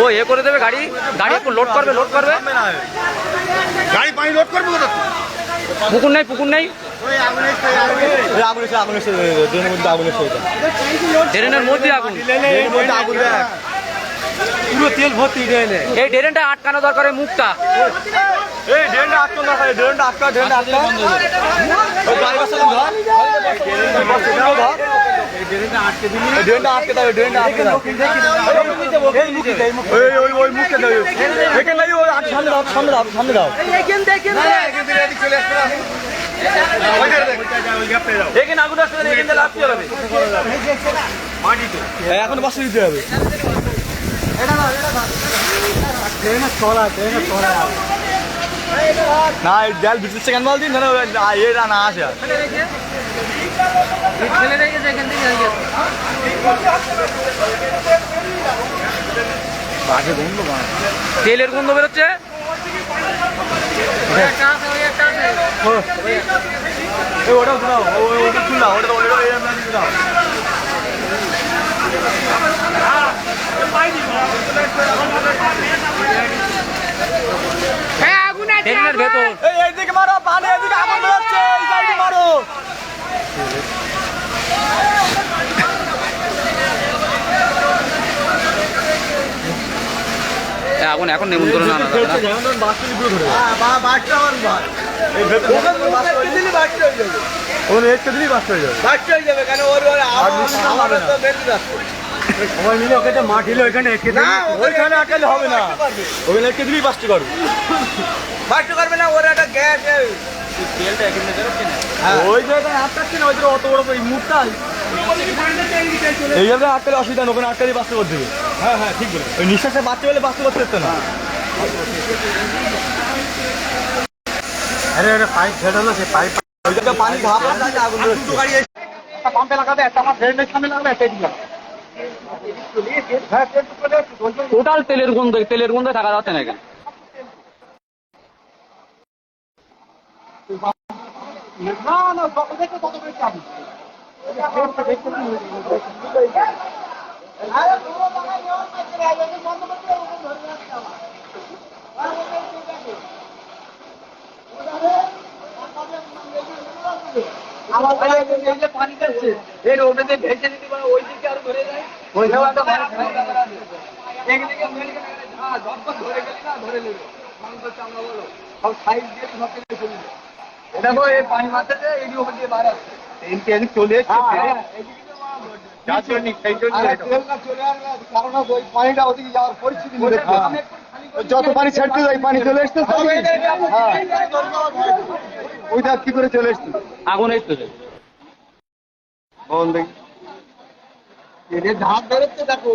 ও এ করে দেবে গাড়ি, গাড়ি লোড করবে, গাড়ি পানি লোড করবে কোথা? পুকুর নেই, পুকুর নেই, ড্রেনের মধ্যে আগুন, পুরো তেল ভর্তি ড্রেনে। এই ড্রেনটা আটকানো দরকার, এই মুখটা, এই ড্রেনটা আটকানো দরকার, ড্রেনটা আটকা, ড্রেনটা আটকা। ওই গাড়ি বাসা ধর, ড্রেনটা আটকে দিবি, ড্রেনটা আটকে দাও, ড্রেনটা আটকে দাও। ওই মুখে দাও, এখানে নাই, ওই সামনে দাও, সামনে দাও, সামনে দাও। এখানে আগুন আসতে দেবে, এখানে লাফ দিয়ে হবে মাটিতে, এখন বাসা দিতে হবে। না জাল বিদ্যুৎ সেকেন্ড বল দিন, এরা না আসে। তেলের গন্ধ বেরোচ্ছে। ওটাও শোনাও, ওটা শুনলাম, ওটা দাও। ট্রেনের ভেতর এইদিকে মারো, পানি এদিকে আগুন বেরোচ্ছে, এই সাইডে মারো। আগুন এখন নেমন্তন্ন আনা যাবে সবাই মিলে ওকে মাটিলে ওইখানে ওইখানে আঁকালে হবে না, ওখানে একে দিলেই বাসটি করবে, বাসটি করবে না। ওর একটা গ্যাস ওই জায়গায় আটকাচ্ছে না, ওই জায়গায় অত বড় এই মুখটাই এই জায়গায় আটকালে অসুবিধা না, ওখানে আটকালে বাঁচতে করতে হবে। হ্যাঁ হ্যাঁ ঠিক বলে, ওই নিঃশ্বাসে বাঁচতে বলে বাঁচতে করতে হচ্ছে না। আরে পাইপ ফেটালো, সে পাইপ ওই জায়গায় পানি ধাপ আগুন একটা পাম্পে লাগাবে, একটা আমার ড্রেনের সামনে লাগাবে, একটা দিলাম। টোটাল তেলের গন্ধ থাকা যাচ্ছে না এখানে। না তত বেশি চাবি আমার পানি যাচ্ছে, এর ওটাতে ভেসে দিতে পারে, ওই দিকে আরো ধরে যায়, ওইটাও একটা ধরে গেলি না, ধরে নেবে মানুষ চামড়া বলো সব সাইড দিয়ে সব কিছু চলে যায়। দেখো এই পানি মারতেছে, এই ওপর দিয়ে বার আসছে, চলে এসছে পানিটা ওদিকে যাওয়ার পরিস্থিতি, যত পানি ছাড়তে যায় পানি চলে এসছে, ওইটা কি করে চলে এসছে আগুন এসছে দেখি ধাপ বেরোচ্ছে, দেখো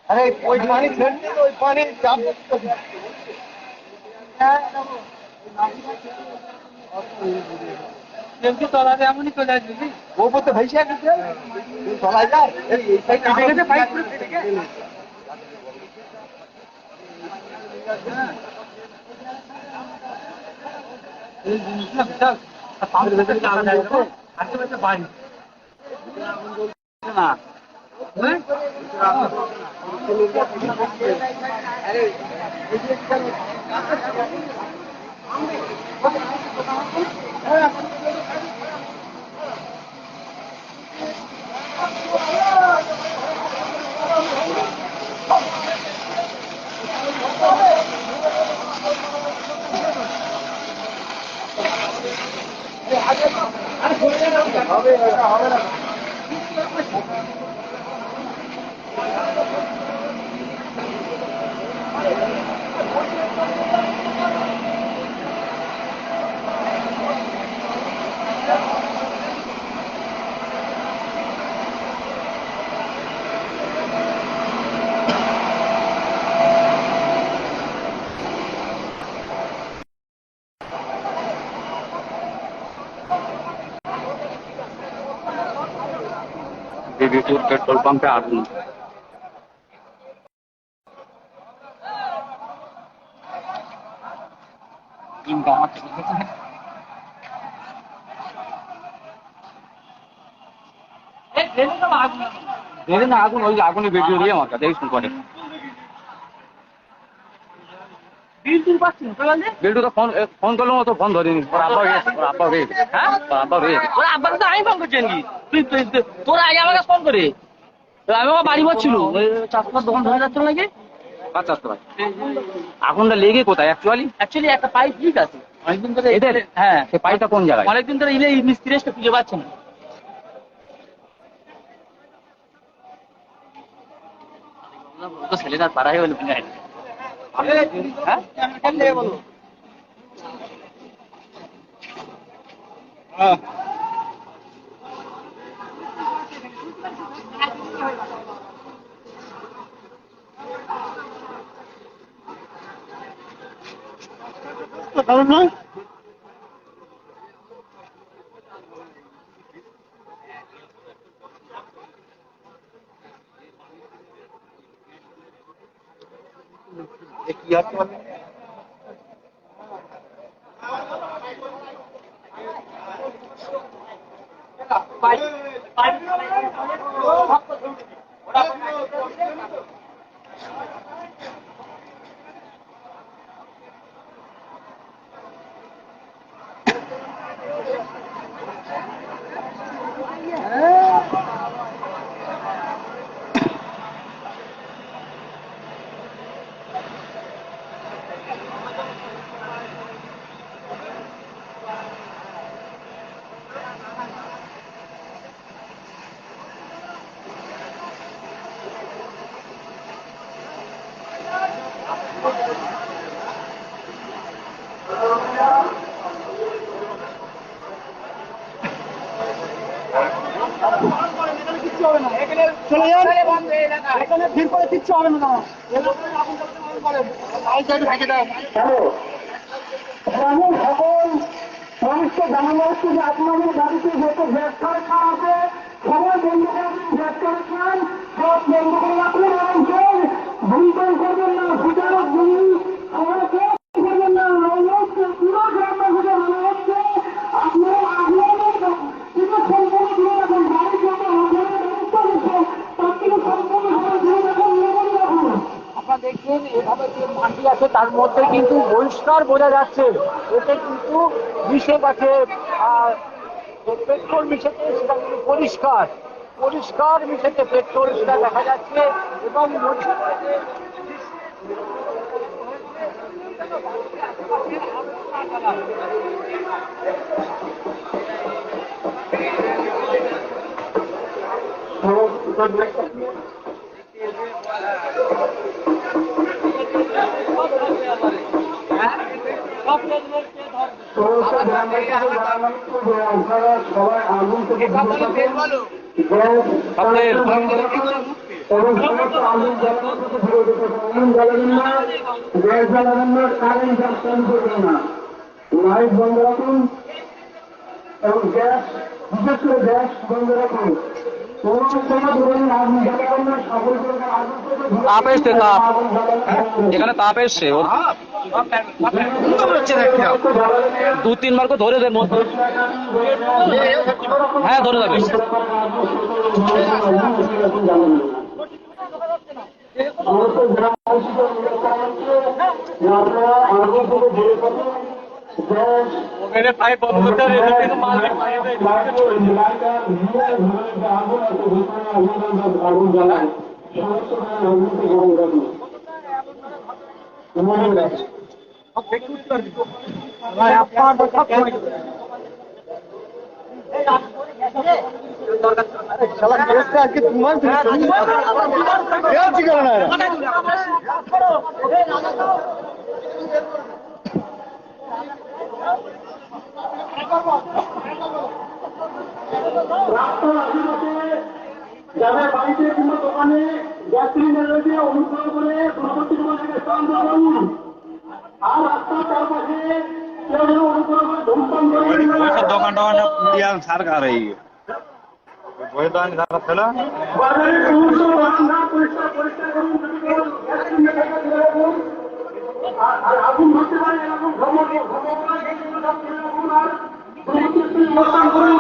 আরে ওই পানি ছেড়ছে, ওই পানি চাপ তলাতে এমনই চলে আসবে, ওপর তো ভেসে আসছে, তলায় যায় পাইপ বাড়ি না হবে না। বিবিপুর পেট্রোল পাম্পে আগুন। দেখে না আগুন, ওই যে আগুনের ভিডিও দিয়ে আমার কাছে শুন করে। বিল্টু তো ফোন করলাম, তো ফোন ধরিনি। ওর আব্বা হয়েছে, ওর আব্বা হয়েছে। হ্যাঁ, ওর আব্বা হয়েছে। ওর আব্বাকে তো আমি ফোন করছি নাকি? তোর আগে আমার কাছে ফোন করে আমি আমার বাড়ি বলছিল ওই চাষবাস দোকান ধরে যাচ্ছিল নাকি? আগুনটা লেগে কোথায় অ্যাকচুয়ালি একটা পাইপ লিক আছে অনেকদিন ধরে এদের। হ্যাঁ, সেই পাইপটা কোন জায়গায়? অনেকদিন ধরে মিস্ত্রি এসে খুঁজে পাচ্ছে না। ছেলেটা পাড়াই হলো হ্যাঁ। কারণ নয় কি আর চলে যান, এখানে ভিড় করে কিচ্ছু হবে না। গ্রামের সকল সমস্ত গ্রামবাসী যে আপনাদের বাড়িতে যত গ্রেফতার আছে সবাই বন্ধ করে গ্রেফতার করেছেন, সব বন্ধ করে রাখুন এবং কেউ ভূমিকরণ করবেন না, বিচারক ভূমি আমরা কেউ করবেন না। পুরো গ্রামবাসীকে মনে হচ্ছে আপনারা আগ্রহের কিন্তু সম্পূর্ণ দূরে রাখুন, বাড়ির যত আগ্রহের ব্যবস্থা দিচ্ছে তার থেকে সম্পূর্ণভাবে দূরে রাখুন, নিরাপদে রাখুন। আপনারা দেখছেন এভাবে যে মাটি আছে তার মধ্যে কিন্তু পরিষ্কার বোঝা যাচ্ছে এতে কিন্তু মিশে গেছে পেট্রোল মিশেছে, সেটা কিন্তু পরিষ্কার পরিষ্কার মিশেছে পেট্রোল, সেটা দেখা যাচ্ছে। এবং সবাই আগুন থেকে এবং সমস্ত আগুন জ্বালানো থেকে ধরে উঠেছে। আগুন জ্বালাবেন না, গ্যাস জ্বালাবেন না, কারেন্ট চালু করবেন না, লাইট বন্ধ রাখুন এবং গ্যাস বিশেষ করে গ্যাস বন্ধ রাখুন। তাপ এসছে, তাপ এখানে তাপ এসছে, 2-3 বার করে ধরে দেয় মধ্যে। হ্যাঁ, ধরে যাবে। ওখানে পাইপ বন্ধ করতে আগুন জ্বালায় আজকে তোমার যাদের বাড়িতে কিংবা দোকানে গ্যাস সিলিন্ডার রয়েছে অনুগ্রহ করে পরবর্তী থেকে স্থানান্তর করুন। আর রাস্তার চারপাশে কেউ যেন অনুগ্রহ করে ধূমপান করে দোকান টোকান সরকার এই বাজারের সমস্ত রান্না পরিষ্কার পরিষ্কার করুন। আর আগুন ধরতে পারে এরকম ভ্রমণ আর করুন।